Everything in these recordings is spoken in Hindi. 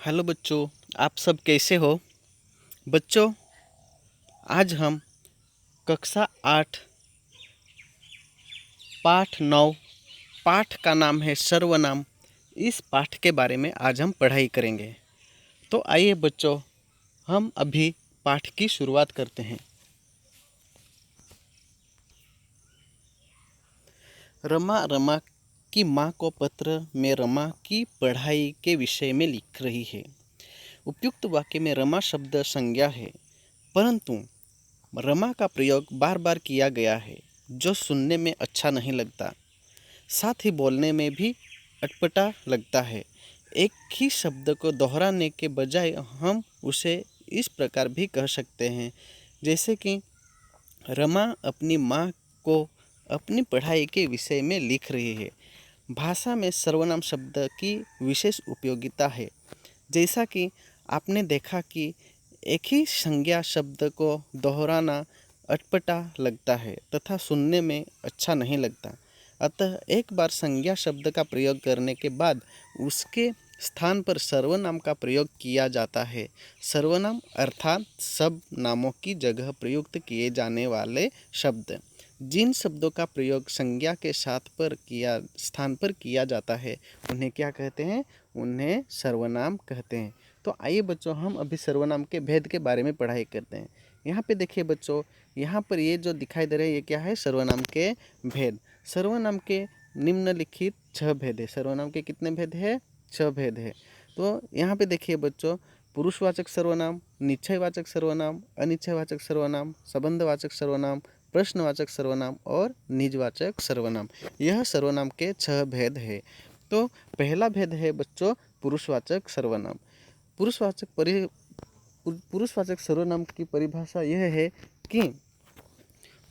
हेलो बच्चों, आप सब कैसे हो? बच्चों, आज हम कक्षा 8 पाठ 9 पाठ का नाम है सर्वनाम। इस पाठ के बारे में आज हम पढ़ाई करेंगे। तो आइए बच्चों, हम अभी पाठ की शुरुआत करते हैं। रमा रमा की माँ को पत्र में रमा की पढ़ाई के विषय में लिख रही है। उपयुक्त वाक्य में रमा शब्द संज्ञा है, परंतु रमा का प्रयोग बार बार किया गया है, जो सुनने में अच्छा नहीं लगता, साथ ही बोलने में भी अटपटा लगता है। एक ही शब्द को दोहराने के बजाय हम उसे इस प्रकार भी कह सकते हैं, जैसे कि रमा अपनी माँ को अपनी पढ़ाई के विषय में लिख रही है। भाषा में सर्वनाम शब्द की विशेष उपयोगिता है। जैसा कि आपने देखा कि एक ही संज्ञा शब्द को दोहराना अटपटा लगता है तथा सुनने में अच्छा नहीं लगता। अतः एक बार संज्ञा शब्द का प्रयोग करने के बाद उसके स्थान पर सर्वनाम का प्रयोग किया जाता है। सर्वनाम अर्थात सब नामों की जगह प्रयुक्त किए जाने वाले शब्द। जिन शब्दों का प्रयोग संज्ञा के स्थान पर किया जाता है, उन्हें क्या कहते हैं? उन्हें सर्वनाम कहते हैं। तो आइए बच्चों, हम अभी सर्वनाम के भेद के बारे में पढ़ाई करते हैं। यहाँ पे देखिए बच्चों, यहाँ पर ये जो दिखाई दे रहे हैं, ये क्या है? सर्वनाम के भेद। सर्वनाम के निम्नलिखित 6 भेद है। सर्वनाम के कितने भेद है? 6 भेद है। तो यहाँ पे देखिए बच्चों, पुरुषवाचक सर्वनाम, निश्चयवाचक सर्वनाम, अनिश्चयवाचक सर्वनाम, संबंधवाचक सर्वनाम, प्रश्नवाचक सर्वनाम और निजवाचक सर्वनाम। यह सर्वनाम के 6 भेद है। तो पहला भेद है बच्चों पुरुषवाचक सर्वनाम। पुरुषवाचक सर्वनाम की परिभाषा यह है कि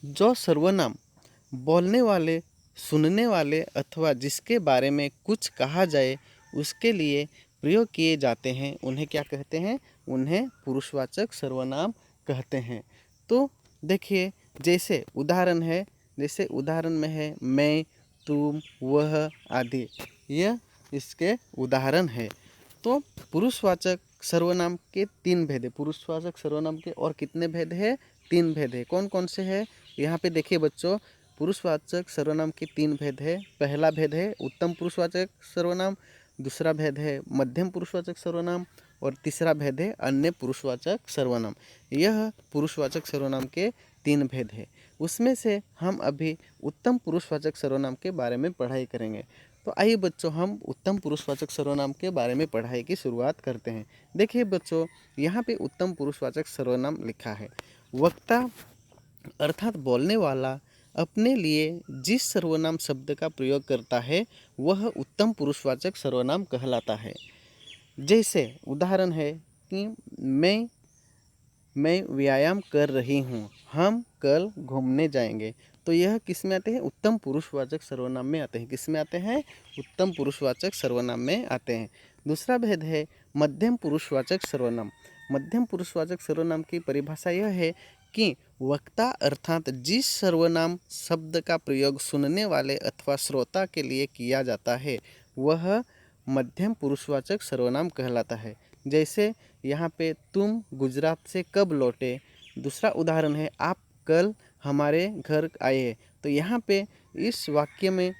जो सर्वनाम बोलने वाले, सुनने वाले अथवा जिसके बारे में कुछ कहा जाए उसके लिए प्रयोग किए जाते हैं, उन्हें क्या कहते हैं? उन्हें पुरुषवाचक सर्वनाम कहते हैं। तो देखिए, जैसे उदाहरण में है मैं, तुम, वह आदि। यह इसके उदाहरण है। तो पुरुषवाचक सर्वनाम के 3 भेद है। पुरुषवाचक सर्वनाम के और कितने भेद है? 3 भेद है। कौन कौन से है? यहाँ पे देखिए बच्चों, पुरुषवाचक सर्वनाम के 3 भेद है। पहला भेद है उत्तम पुरुषवाचक सर्वनाम, दूसरा भेद है मध्यम पुरुषवाचक सर्वनाम और तीसरा भेद है अन्य पुरुषवाचक सर्वनाम। यह पुरुषवाचक सर्वनाम के 3 भेद है। उसमें से हम अभी उत्तम पुरुषवाचक सर्वनाम के बारे में पढ़ाई करेंगे। तो आइए बच्चों, हम उत्तम पुरुषवाचक सर्वनाम के बारे में पढ़ाई की शुरुआत करते हैं। देखिए बच्चों, यहाँ पे उत्तम पुरुषवाचक सर्वनाम लिखा है। वक्ता अर्थात बोलने वाला अपने लिए जिस सर्वनाम शब्द का प्रयोग करता है, वह उत्तम पुरुषवाचक सर्वनाम कहलाता है। जैसे उदाहरण है कि मैं व्यायाम कर रही हूँ, हम कल घूमने जाएंगे। तो यह किस में आते हैं? उत्तम पुरुषवाचक सर्वनाम में आते हैं। किस में आते हैं? उत्तम पुरुषवाचक सर्वनाम में आते हैं। दूसरा भेद है मध्यम पुरुषवाचक सर्वनाम। मध्यम पुरुषवाचक सर्वनाम की परिभाषा यह है कि वक्ता अर्थात जिस सर्वनाम शब्द का प्रयोग सुनने वाले अथवा श्रोता के लिए किया जाता है, वह मध्यम पुरुषवाचक सर्वनाम कहलाता है। जैसे यहाँ पे तुम गुजरात से कब लौटे। दूसरा उदाहरण है आप कल हमारे घर आए। तो यहाँ पे इस वाक्य में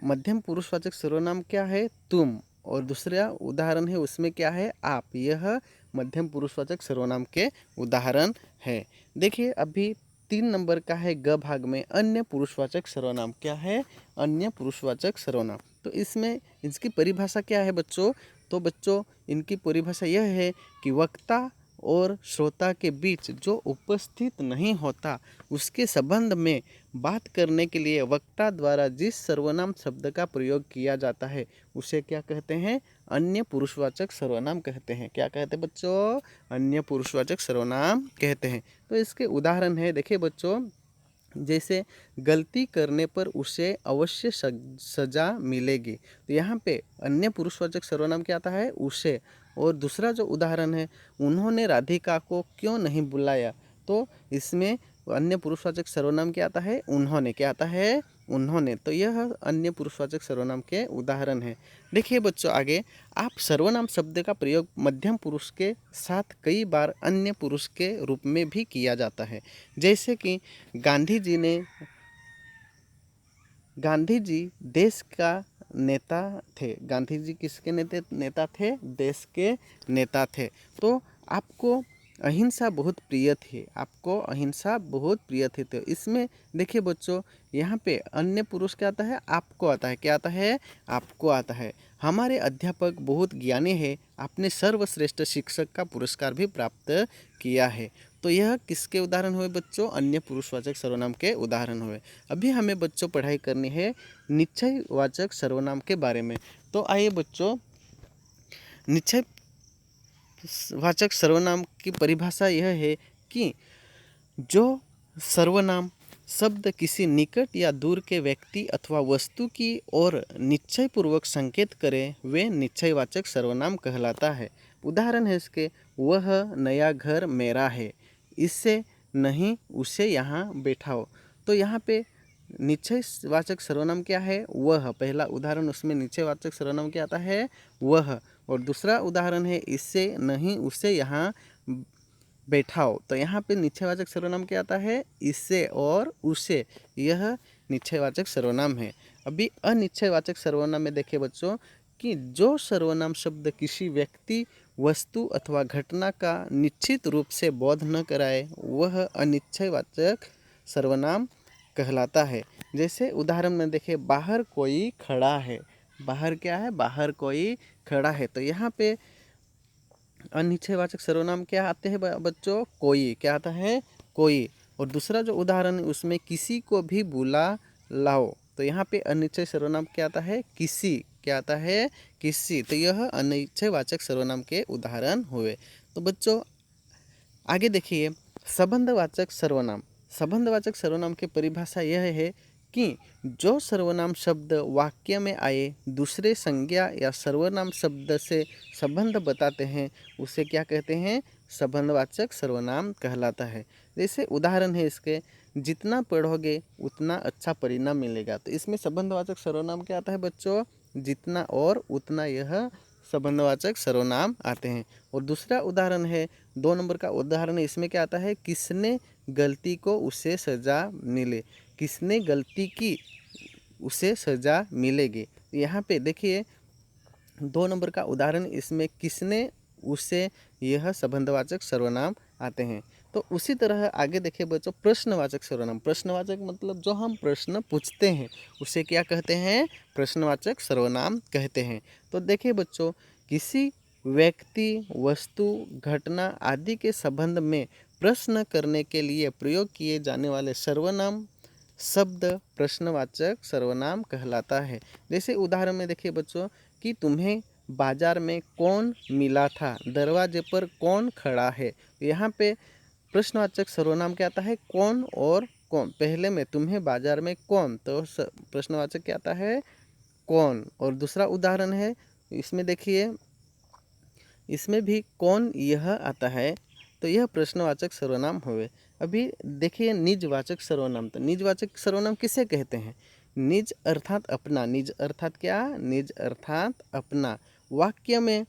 मध्यम पुरुषवाचक सर्वनाम क्या है? तुम। और दूसरा उदाहरण है उसमें क्या है? आप। यह मध्यम पुरुषवाचक सर्वनाम के उदाहरण है। देखिए अभी 3 नंबर का है ग भाग में अन्य पुरुषवाचक सर्वनाम। क्या है? अन्य पुरुषवाचक सर्वनाम। तो इसमें इसकी परिभाषा क्या है बच्चों? तो बच्चों, इनकी परिभाषा यह है कि वक्ता और श्रोता के बीच जो उपस्थित नहीं होता, उसके संबंध में बात करने के लिए वक्ता द्वारा जिस सर्वनाम शब्द का प्रयोग किया जाता है, उसे क्या कहते हैं? अन्य पुरुषवाचक सर्वनाम कहते हैं। क्या कहते हैं बच्चों? अन्य पुरुषवाचक सर्वनाम कहते हैं। तो इसके उदाहरण है, देखिए बच्चों, जैसे गलती करने पर उसे अवश्य सजा मिलेगी। तो यहाँ पे अन्य पुरुषवाचक सर्वनाम क्या आता है? उसे। और दूसरा जो उदाहरण है, उन्होंने राधिका को क्यों नहीं बुलाया। तो इसमें अन्य पुरुषवाचक सर्वनाम क्या आता है? उन्होंने। क्या आता है? उन्होंने, तो यह अन्य पुरुषवाचक सर्वनाम के उदाहरण है। देखिए बच्चों आगे, आप सर्वनाम शब्द का प्रयोग मध्यम पुरुष के साथ कई बार अन्य पुरुष के रूप में भी किया जाता है। जैसे कि गांधी जी देश का नेता थे। गांधी जी किसके नेता थे? देश के नेता थे। तो आपको अहिंसा बहुत प्रिय थी, आपको अहिंसा बहुत प्रिय थी। तो इसमें देखिए बच्चों, यहाँ पे अन्य पुरुष क्या आता है? आपको आता है। क्या आता है? आपको आता है। हमारे अध्यापक बहुत ज्ञानी है, आपने सर्वश्रेष्ठ शिक्षक का पुरस्कार भी प्राप्त किया है। तो यह किसके उदाहरण हुए बच्चों? अन्य पुरुषवाचक सर्वनाम के उदाहरण हुए। अभी हमें बच्चों पढ़ाई करनी है निश्चयवाचक सर्वनाम के बारे में। तो आइए बच्चों, निश्चयवाचक सर्वनाम की परिभाषा यह है कि जो सर्वनाम शब्द किसी निकट या दूर के व्यक्ति अथवा वस्तु की ओर निश्चयपूर्वक संकेत करे, वे निश्चयवाचक सर्वनाम कहलाता है। उदाहरण है इसके, वह नया घर मेरा है, इससे नहीं उसे यहाँ बैठाओ। तो यहाँ पे निश्चयवाचक सर्वनाम क्या है? वह। पहला उदाहरण, उसमें निश्चयवाचक सर्वनाम क्या आता है? वह। और दूसरा उदाहरण है, इससे नहीं उसे यहाँ बैठाओ। तो यहाँ पे निश्चयवाचक सर्वनाम क्या आता है? इससे और उसे। यह निश्चयवाचक सर्वनाम है। अभी अनिश्चयवाचक सर्वनाम में देखिए बच्चों कि जो सर्वनाम शब्द किसी व्यक्ति, वस्तु अथवा घटना का निश्चित रूप से बोध न कराए, वह अनिश्चयवाचक सर्वनाम कहलाता है। जैसे उदाहरण में देखिए, बाहर कोई खड़ा है। बाहर क्या है? बाहर कोई खड़ा है। तो यहाँ पे अनिश्चयवाचक सर्वनाम क्या आते हैं बच्चों? कोई। क्या आता है? कोई। और दूसरा जो उदाहरण है उसमें, किसी को भी बुला लाओ। तो यहाँ पे अनिश्चय सर्वनाम क्या आता है? किसी। क्या आता है? किसी। तो यह अनिश्चयवाचक सर्वनाम के उदाहरण हुए। तो बच्चों आगे देखिए, संबंधवाचक सर्वनाम। संबंधवाचक सर्वनाम की परिभाषा यह है कि जो सर्वनाम शब्द वाक्य में आए दूसरे संज्ञा या सर्वनाम शब्द से संबंध बताते हैं, उसे क्या कहते हैं? संबंधवाचक सर्वनाम कहलाता है। जैसे उदाहरण है इसके, जितना पढ़ोगे उतना अच्छा परिणाम मिलेगा। तो इसमें संबंधवाचक सर्वनाम क्या आता है बच्चों? जितना और उतना, यह संबंधवाचक सर्वनाम आते हैं। और दूसरा उदाहरण है, 2 नंबर का उदाहरण है, इसमें क्या आता है? किसने गलती को उसे सजा मिले। किसने गलती की उसे सजा मिलेगी। यहाँ पे देखिए 2 नंबर का उदाहरण, इसमें किसने, उसे, यह संबंधवाचक सर्वनाम आते हैं। तो उसी तरह आगे देखिए बच्चों, प्रश्नवाचक सर्वनाम। प्रश्नवाचक मतलब जो हम प्रश्न पूछते हैं उसे क्या कहते हैं? प्रश्नवाचक सर्वनाम कहते हैं। तो देखिए बच्चों, किसी व्यक्ति, वस्तु, घटना आदि के संबंध में प्रश्न करने के लिए प्रयोग किए जाने वाले सर्वनाम शब्द प्रश्नवाचक सर्वनाम कहलाता है। जैसे उदाहरण में देखिए बच्चों कि तुम्हें बाजार में कौन मिला था, दरवाजे पर कौन खड़ा है। यहाँ पे प्रश्नवाचक सर्वनाम क्या आता है? कौन और कौन। पहले में तुम्हें बाजार में कौन, तो प्रश्नवाचक क्या आता है? कौन। और दूसरा उदाहरण है, इसमें देखिए, इसमें भी कौन यह आता है। तो यह प्रश्नवाचक सर्वनाम हुए। अभी देखिए निजवाचक सर्वनाम। तो निजवाचक सर्वनाम किसे कहते हैं? निज अर्थात अपना। निज अर्थात क्या? निज अर्थात अपना। वाक्य में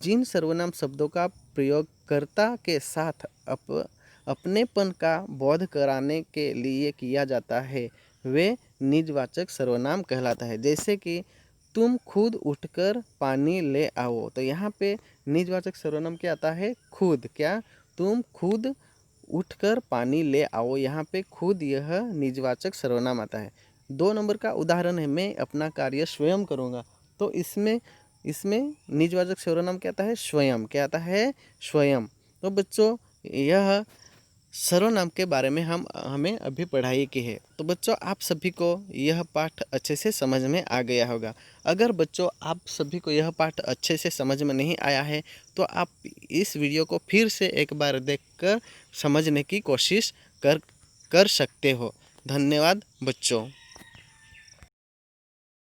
जिन सर्वनाम शब्दों का प्रयोग कर्ता के साथ अपनेपन का बोध कराने के लिए किया जाता है, वे निजवाचक सर्वनाम कहलाता है। जैसे कि तुम खुद उठकर पानी ले आओ। तो यहाँ पे निजवाचक सर्वनाम क्या आता है? खुद। क्या? तुम खुद उठकर पानी ले आओ। यहाँ पे खुद, यह निजवाचक सर्वनाम आता है। 2 नंबर का उदाहरण है, मैं अपना कार्य स्वयं करूँगा। तो इसमें निजवाचक सर्वनाम क्या आता है? स्वयं। क्या आता है? स्वयं। तो बच्चों यह सर्वनाम के बारे में हमें अभी पढ़ाई की है। तो बच्चों आप सभी को यह पाठ अच्छे से समझ में आ गया होगा। अगर बच्चों आप सभी को यह पाठ अच्छे से समझ में नहीं आया है तो आप इस वीडियो को फिर से एक बार देखकर समझने की कोशिश कर सकते हो। धन्यवाद बच्चों।